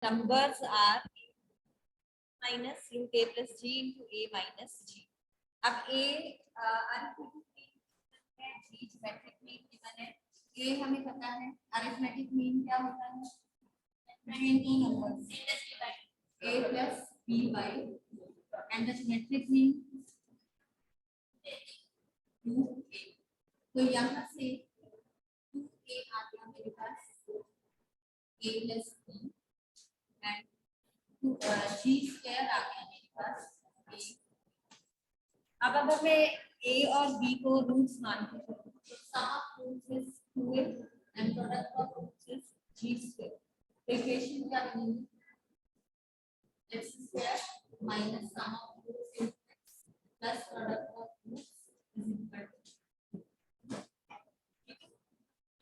numbers are minus root a plus g into a minus g. अब a arithmetic geometric mean given है, a हमें पता है, arithmetic mean क्या होता है, between two numbers a plus b by and the symmetric mean 2a. तो यहाँ से 2a आ गया मेरे पास a plus b and g square आ गया मेरे पास a. अब अगर मैं a और b को रूट्स मानती हूँ तो sum of roots is 2a and product of roots is g square. Equation क्या बनेगी, x square minus sum of roots is x plus product of roots is equal to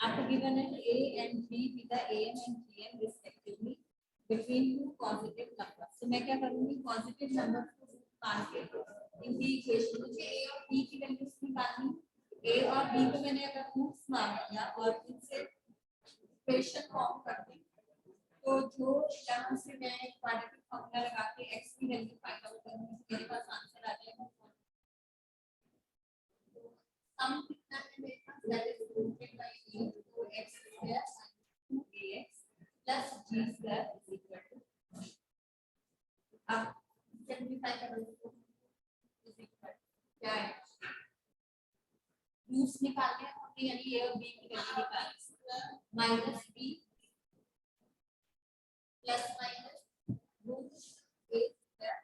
आपको given है a and b with the am and gm respectively between two positive numbers. तो मैं क्या करूंगी, positive numbers को मान के इनकी इक्वेशन, मुझे a और b की वैल्यूज निकालनी, a और b को मैंने अगर रूट्स मान लिया और इनसे इक्वेशन फॉर्म कर दी तो जो यहाँ से मैं क्वाड्रेटिक फॉर्मूला लगा के x की वैल्यू फाइंड आउट करूंगी, मेरे पास आंसर आ जाएगा। सम कितना है मेरे पास, that is rooted by a, तो x square 2ax plus g square is equal to, अब सिंपलीफाई करो इसको, इज इक्वल क्या है, रूट्स निकालने हैं हमने, यानी a और b की वैल्यू निकाली, minus b plus minus root a square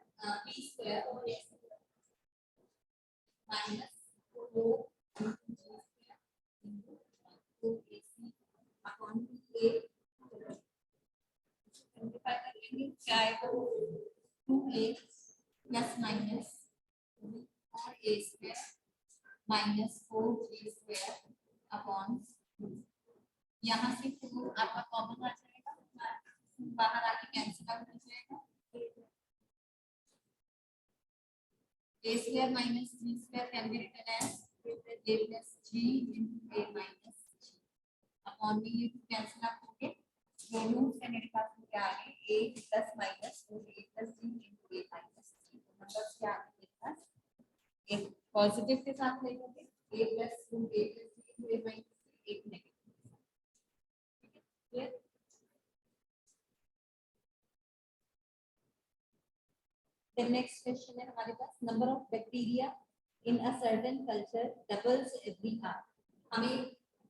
b square और x minus 4 2ac upon a, simplify कर लेंगे क्या आएगा, 2a प्लस माइनस और a square minus 4j square upon, यहाँ से 4 आपका कॉमन आ जाएगा, बाहर आके कैंसिल आउट हो जाएगा, a square minus g square can be written as a plus g into a minus g upon b, ये कैंसिल आउट होंगे, दोनों से मेरे पास क्या आ गए, a plus minus तो a plus g into a minus g, मतलब क्या आ गया मेरे पास, एक पॉजिटिव के साथ ले लेंगे a plus g into a minus g, एक negative, clear. The next question है हमारे पास, number of bacteria in a certain culture doubles every hour. हमें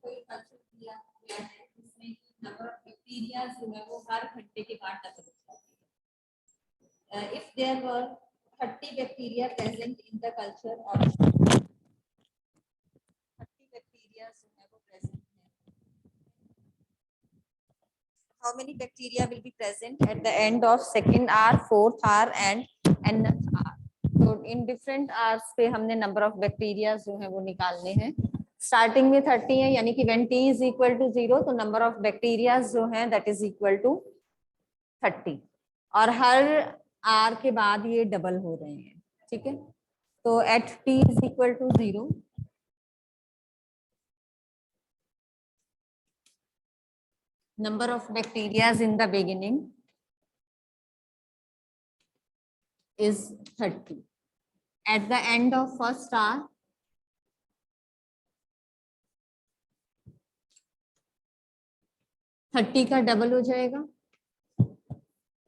कोई कल्चर दिया है जिसमें नंबर ऑफ बैक्टीरिया जो है वो हर घंटे के बाद डबल हो जाती है। If there were 30 bacteria present in the culture of 30 bacteria जो है वो present है, how many bacteria will be present at the end of second hour, fourth hour and nth hour? तो इन डिफरेंट आवर्स पे हमने number of bacteria जो है वो निकालने हैं। स्टार्टिंग में 30 है, यानी कि when t is equal to 0 तो नंबर ऑफ बैक्टीरिया जो है दैट इज इक्वल टू 30, और हर आर के बाद ये डबल हो रहे हैं, ठीक है। तो at t is equal to 0 number of bacteria in the beginning is 30. At the end of first hour, thirty का डबल हो जाएगा,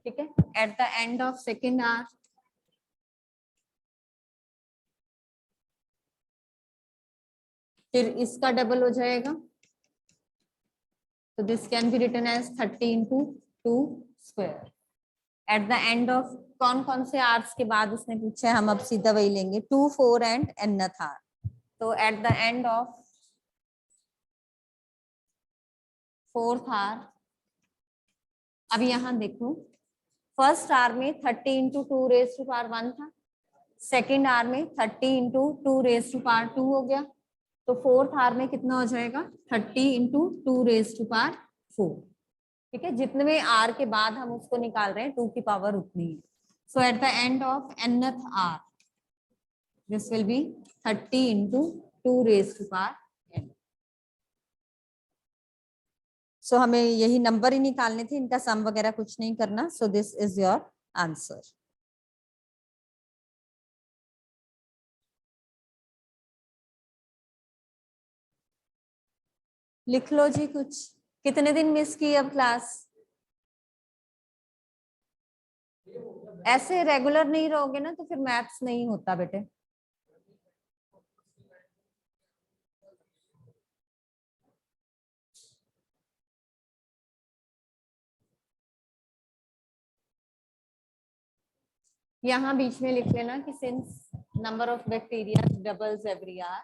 ठीक है। At the end of second hour फिर इसका डबल हो जाएगा, तो this can be written as 30 into 2 square. At the end of कौन कौन से आवर्स के बाद उसने पूछा है, हम अब सीधा वही लेंगे 2, 4 एंड nth आवर। तो at the end of fourth hour, अब यहाँ देखो फर्स्ट आवर में 30 into 2 raised to power 1 था, सेकेंड आवर में 30 into 2 raised to power 2 हो गया, तो फोर्थ आवर में कितना हो जाएगा 30 into 2 raised to power 4, ठीक है। जितने में आर के बाद हम उसको निकाल रहे हैं 2 की पावर उतनी है। So at the end of nth hour this will be 30 into 2 raised to power n। So हमें यही नंबर ही निकालने थे, इनका सम वगैरह कुछ नहीं करना. So this is your answer. लिख लो जी कुछ. कितने दिन मिस की अब क्लास? ऐसे रेगुलर नहीं रहोगे ना तो फिर मैथ्स नहीं होता बेटे. यहाँ बीच में लिख लेना कि since number of bacteria doubles every hour.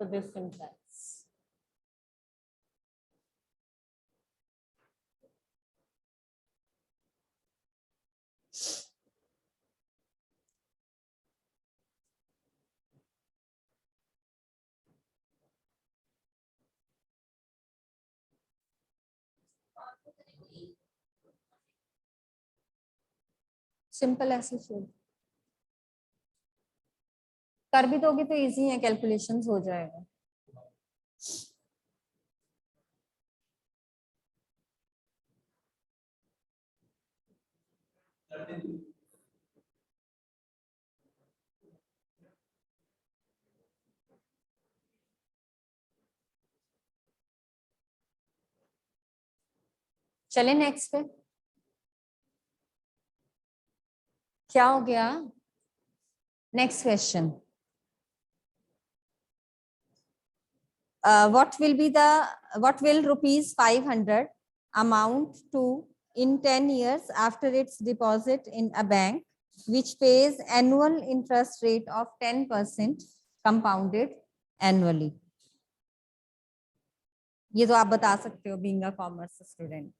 So this implies simple ऐसे शुरू कर भी दोगे तो इजी है, कैलकुलेशंस हो जाएगा. चले नेक्स्ट पे. क्या हो गया? Next question. What will rupees 500 amount to in 10 years after its deposit in a bank which pays annual interest rate of 10% compounded annually? ये तो आप बता सकते हो बीइंग अ कॉमर्स स्टूडेंट.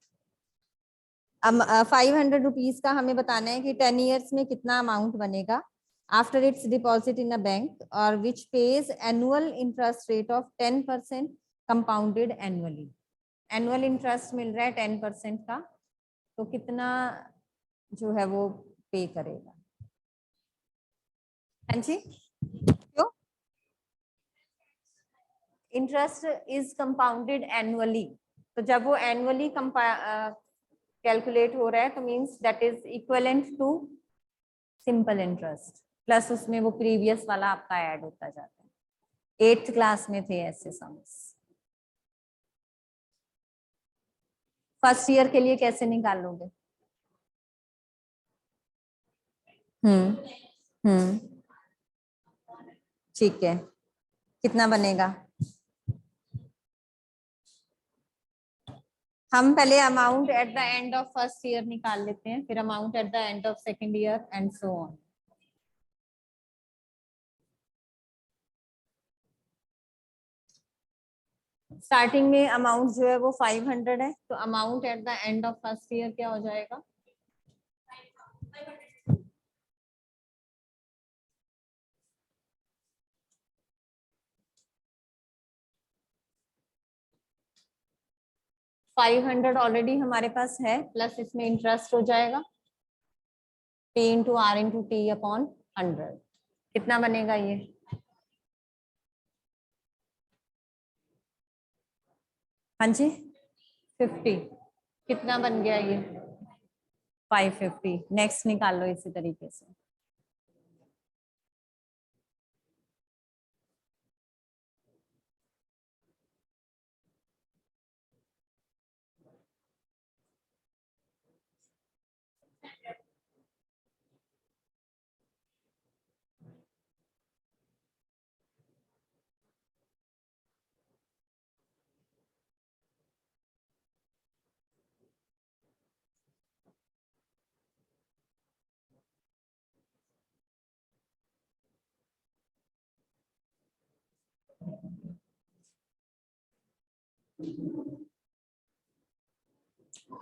अब 500 रुपीज का हमें बताना है कि 10 ईयर्स में कितना अमाउंट बनेगा after its deposit in a bank और which pays annual interest rate of 10% compounded annually. Annual interest मिल रहा है 10% का, तो कितना जो है वो पे करेगा? हाँ जी, क्यों? इंटरेस्ट इज कंपाउंडेड एनुअली, तो जब वो एनुअली कैलकुलेट हो रहा है तो means that is equivalent to simple interest plus उसमें वो प्रीवियस वाला आपका ऐड होता जाता है. 8th क्लास में थे ऐसे सम्स. फर्स्ट ईयर के लिए कैसे निकालोगे? हम्म ठीक है. कितना बनेगा? हम पहले amount at the end of first year निकाल लेते हैं, फिर amount at the end of second year and so on. Starting में अमाउंट जो है वो 500 है, तो amount at the end of first year क्या हो जाएगा? 500 ऑलरेडी हमारे पास है, प्लस इसमें इंटरेस्ट हो जाएगा P into r into t upon 100. कितना बनेगा ये? हाँ जी 50. कितना बन गया ये? 550. नेक्स्ट निकाल लो इसी तरीके से.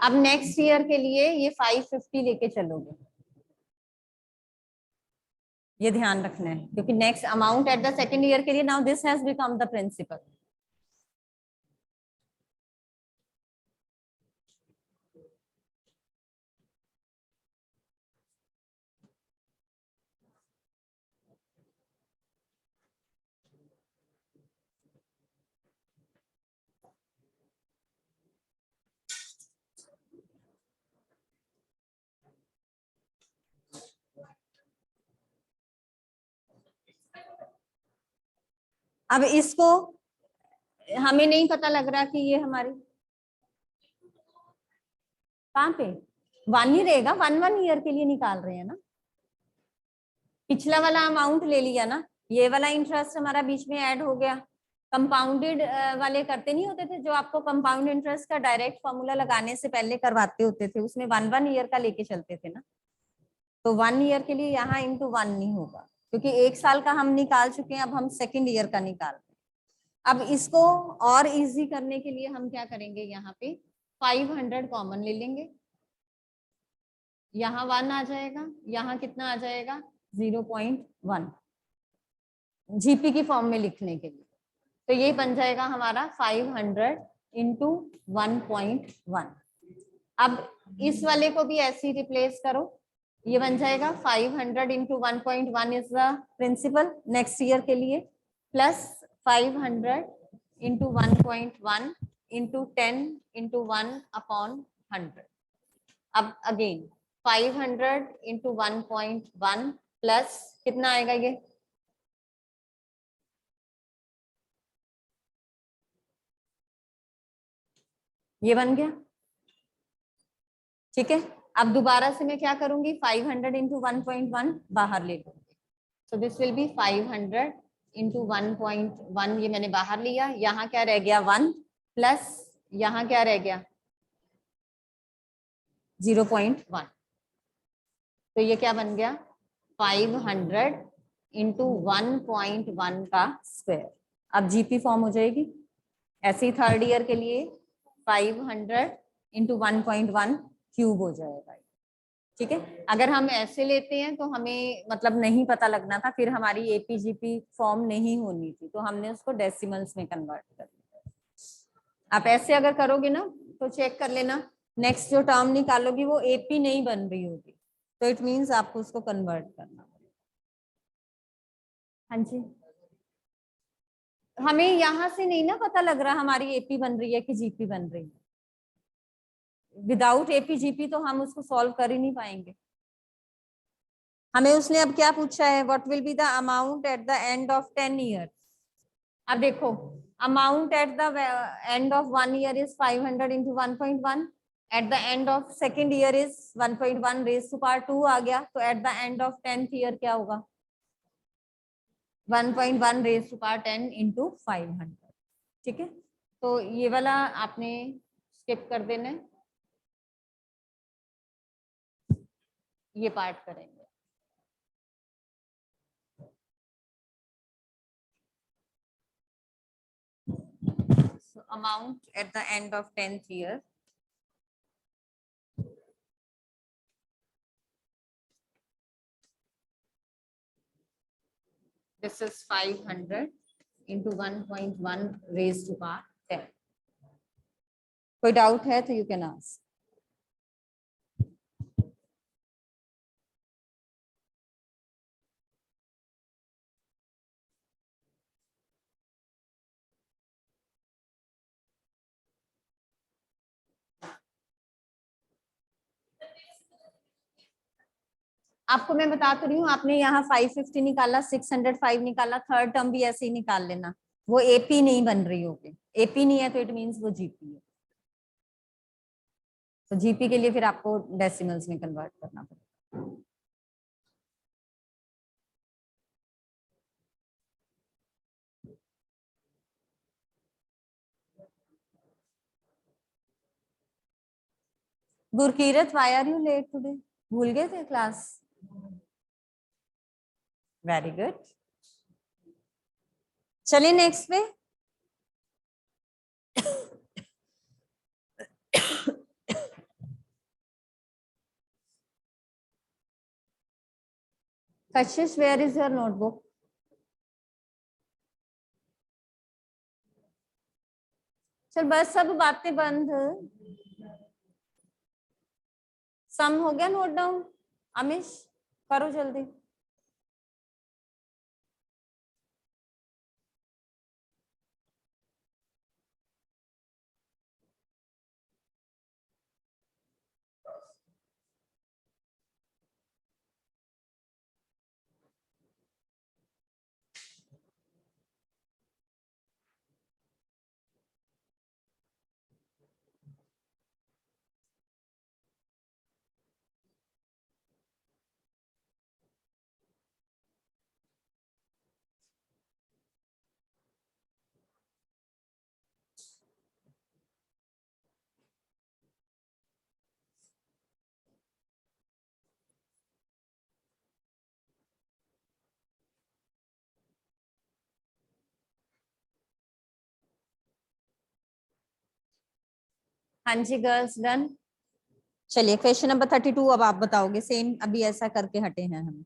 अब नेक्स्ट ईयर के लिए ये 550 लेके चलोगे, ये ध्यान रखना है, क्योंकि next amount at the second year के लिए now this has become the principal. अब इसको हमें नहीं पता लग रहा कि ये हमारी कहाँ पे 1 ही रहेगा, 1 ईयर के लिए निकाल रहे हैं ना। पिछला वाला अमाउंट ले लिया ना, ये वाला इंटरेस्ट हमारा बीच में ऐड हो गया। कंपाउंडेड वाले करते नहीं होते थे, जो आपको कंपाउंड इंटरेस्ट का डायरेक्ट फॉर्मूला लगाने से पहले करवाते होते थे, उसमें 1 ईयर का लेके चलते थे ना। तो 1 ईयर के लिए यहाँ इंटू 1 नहीं होगा, क्योंकि 1 साल का हम निकाल चुके हैं, अब हम 2nd ईयर का निकाल रहे हैं। अब इसको और इजी करने के लिए हम क्या करेंगे, यहाँ पे 500 कॉमन ले लेंगे, यहाँ 1 आ जाएगा, यहाँ कितना आ जाएगा 0.1, जीपी की फॉर्म में लिखने के लिए। तो ये बन जाएगा हमारा 500 इंटू 1.1। अब इस वाले को भी ऐसे ही रिप्लेस करो, ये बन जाएगा 500 into 1.1 is the principal next year के लिए, प्लस 500 इंटू 1.1 इंटू 10 इंटू 1/100। अब अगेन 500 इंटू 1.1 प्लस कितना आएगा, ये बन गया। ठीक है, अब दोबारा से मैं क्या करूंगी, 500 इंटू 1.1 बाहर ले लूंगी, so this will B 500 into 1.1, ये मैंने बाहर लिया, यहाँ क्या रह गया 1, प्लस यहाँ क्या रह गया 0.1, तो ये क्या बन गया 500 इंटू 1.1 का स्क्वायर। अब जीपी फॉर्म हो जाएगी, ऐसे ही 3rd ईयर के लिए 500 इंटू 1.1 क्यूब हो जाएगा। ठीक है, अगर हम ऐसे लेते हैं तो हमें मतलब नहीं पता लगना था, फिर हमारी एपीजीपी फॉर्म नहीं होनी थी, तो हमने उसको डेसिमल्स में कन्वर्ट कर दिया। आप ऐसे अगर करोगे ना तो चेक कर लेना, नेक्स्ट जो टर्म निकालोगी वो एपी नहीं बन रही होगी, तो इट मीन्स आपको उसको कन्वर्ट करना। हाँ जी, हमें यहाँ से नहीं ना पता लग रहा हमारी एपी बन रही है कि जीपी बन रही है। विदाउट एपी जीपी तो हम उसको सॉल्व कर ही नहीं पाएंगे। हमें उसने अब क्या पूछा है, what will be the amount at the end of 10 year. अब देखो, amount at the end of 1 year is 500 into 1.1, at the end of 2nd year is 1.1 raise to power 2 आ गया, तो at the end of 10th year क्या होगा 1.1 raise to power 10 into 500। ठीक है, तो ये वाला आपने स्किप कर देना है, ये पार्ट करेंगे। So amount at the end of 10th year this is 500 into 1.1 raised to power 10. कोई डाउट है तो यू कैन आस्क। आपको मैं बता तो रही हूँ, आपने यहाँ 550 निकाला, 605 निकाला, 3rd टर्म भी ऐसे ही निकाल लेना, वो एपी नहीं बन रही होगी। एपी नहीं है तो इट मीन्स वो जीपी है, तो जीपी के लिए फिर आपको डेसिमल्स में कन्वर्ट करना पड़ेगा। Gurkirat, why are you late today? भूल गए थे क्लास? वेरी गुड, चलिए नेक्स्ट पे। Kashish, where is your notebook? चल बस सब बातें बंद, सम हो गया नोट डाउन। अमिश करो जल्दी। हाँ जी गर्ल्स, डन। चलिए क्वेश्चन नंबर 32 अब आप बताओगे, सेम अभी ऐसा करके हटे हैं हम।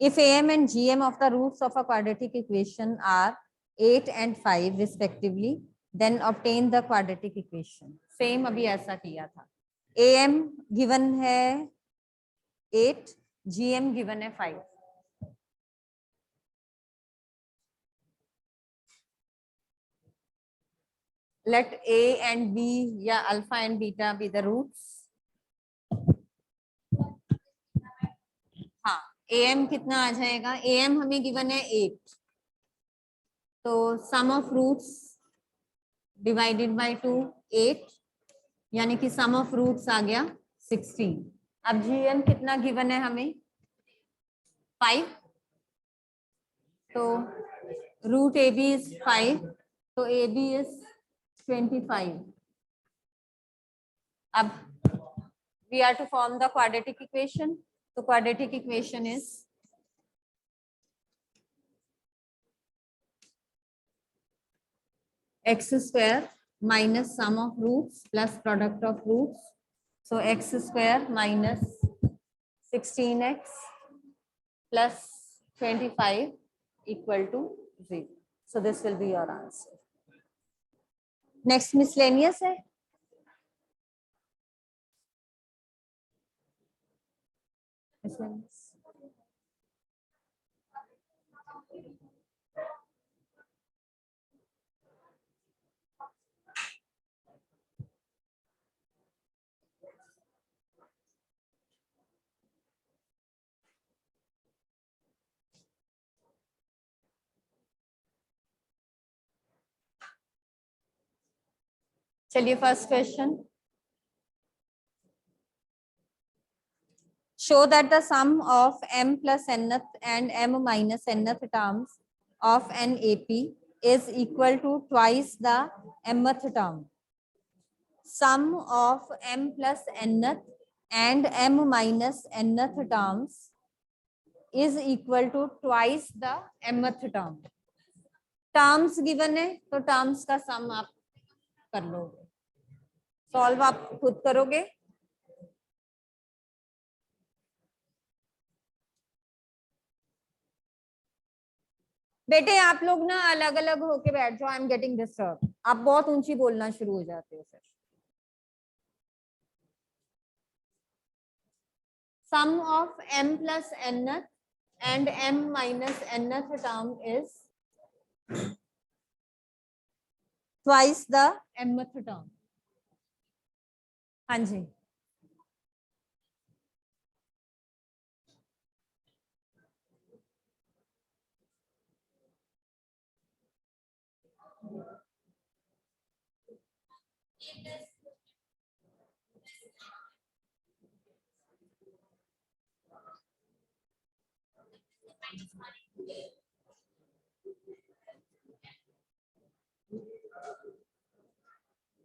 If am and gm of the roots of a quadratic equation are 8 and 5 respectively, then obtain the quadratic equation। Same अभी ऐसा किया था। am गिवन है 8, gm गिवन है 5। let a and b या alpha and beta be the roots। हाँ, am कितना आ जाएगा, am हमें गिवन है 8, तो सम ऑफ रूट्स डिवाइडेड बाय 2 8, यानी कि सम ऑफ रूट्स आ गया 16। अब जीएम कितना गिवन है हमें 5, तो रूट ए बी इज 5, तो ए बी इज 25। अब we are to form the quadratic equation, तो quadratic equation is x square minus sum of roots plus product of roots, so x square minus 16x plus 25 equal to 0, so this will be your answer। next miscellaneous है, miscellaneous। चलिए first question, show that the sum of m plus nth and m minus nth terms of an AP is equal to twice the mth term। sum of m plus nth and m minus nth terms is equal to twice the mth term। Terms given है तो terms का सम आप कर लोगे, solve आप खुद करोगे। बेटे आप लोग ना अलग अलग होके बैठ जाओ, आई एम गेटिंग डिस्टर्ब। आप बहुत ऊंची बोलना शुरू हो जाते हो फिर। सम of m plus nth and m minus nth term is twice the mth term। हाँ जी,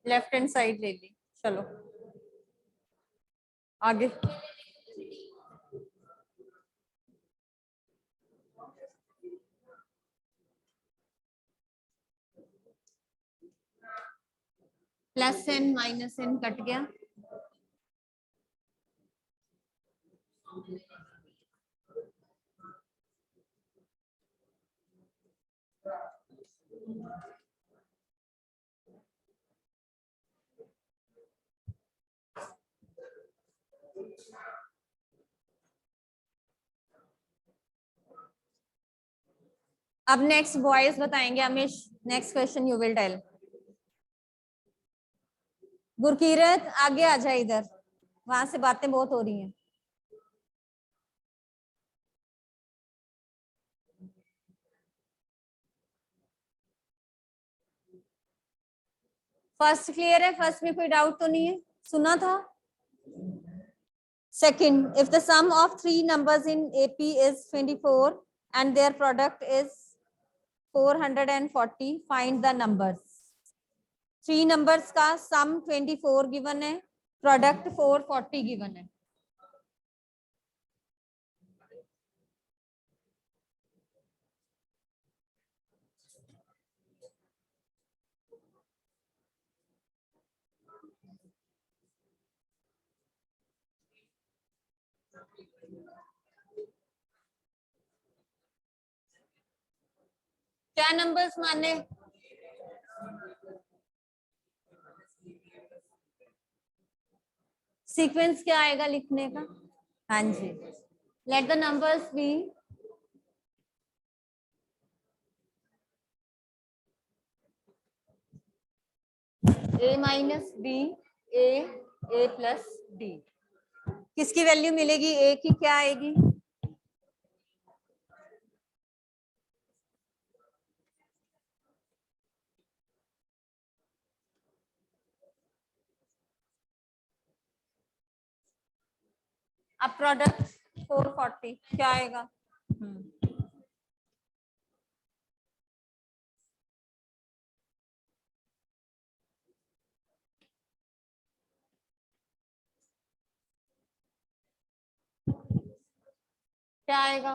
लेफ्ट हैंड साइड ले ली। चलो आगे, plus n minus n cut गया, अब नेक्स्ट बॉयज बताएंगे। Amish next question you will tell. Gurkirat आगे आ जाए, इधर वहां से बातें बहुत हो रही हैं। फर्स्ट क्लियर है, फर्स्ट में कोई डाउट तो नहीं है, सुना था। Second, if the sum of 3 numbers in AP is 24 and their product is 440, find the numbers। 3 numbers का सम 24 गिवन है, प्रोडक्ट 440 गिवन है। क्या नंबर्स माने? सीक्वेंस क्या आएगा लिखने का? हाँ जी, let the numbers be a minus B, A plus D. किसकी वैल्यू मिलेगी? ए की क्या आएगी? अब प्रोडक्ट 440 क्या आएगा? क्या आएगा?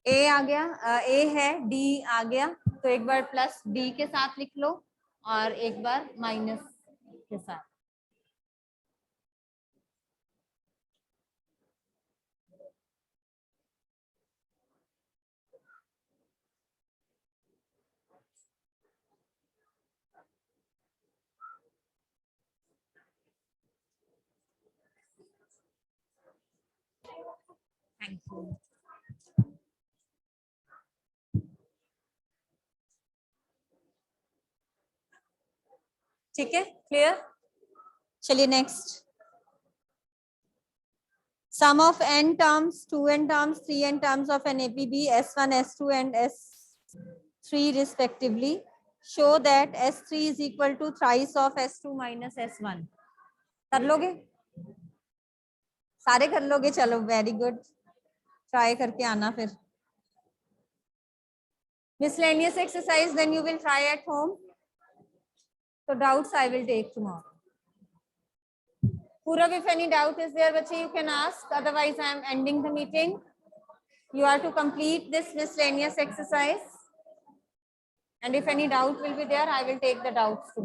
ए आ गया, ए है, डी आ गया, तो एक बार प्लस डी के साथ लिख लो और एक बार माइनस के साथ। Thank you. ठीक है, क्लियर? चलिए next. Sum of n terms, 2n terms, 3n terms of an APB S1, S2 and S3 respectively show that S3 is equal to thrice of S2 minus S1. कर लोगे? सारे कर लोगे? चलो very good, try करके आना फिर। Miscellaneous exercise then you will try at home. So doubts I will take tomorrow. Purav, if any doubt is there, bache, you can ask. Otherwise, I am ending the meeting. You are to complete this miscellaneous exercise. And if any doubt will be there, I will take the doubts tomorrow.